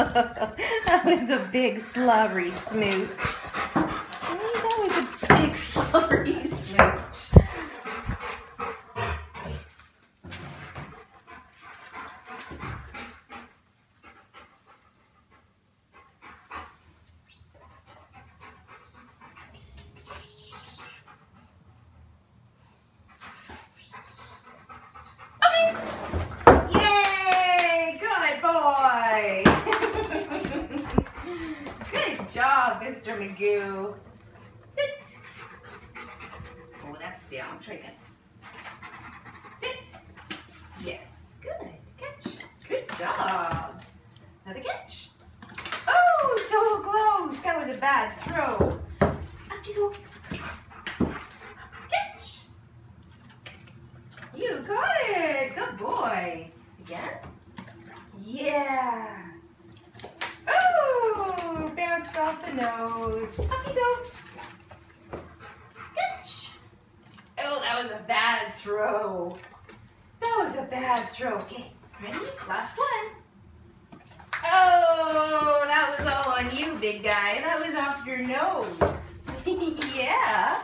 That was a big slobbery smooch. That was a big slobbery smooch. Good job, Mr. Magoo. Sit. Oh, that's down. Try again. Sit. Yes. Good. Catch. Good job. Another catch. Oh, so close. That was a bad throw. Up you go. Catch. You got it. Good boy. Again. Yeah. Oh, bounced off the nose. Up you go. Catch. Oh, that was a bad throw. That was a bad throw. Okay, ready? Last one. Oh, that was all on you, big guy. That was off your nose. Yeah.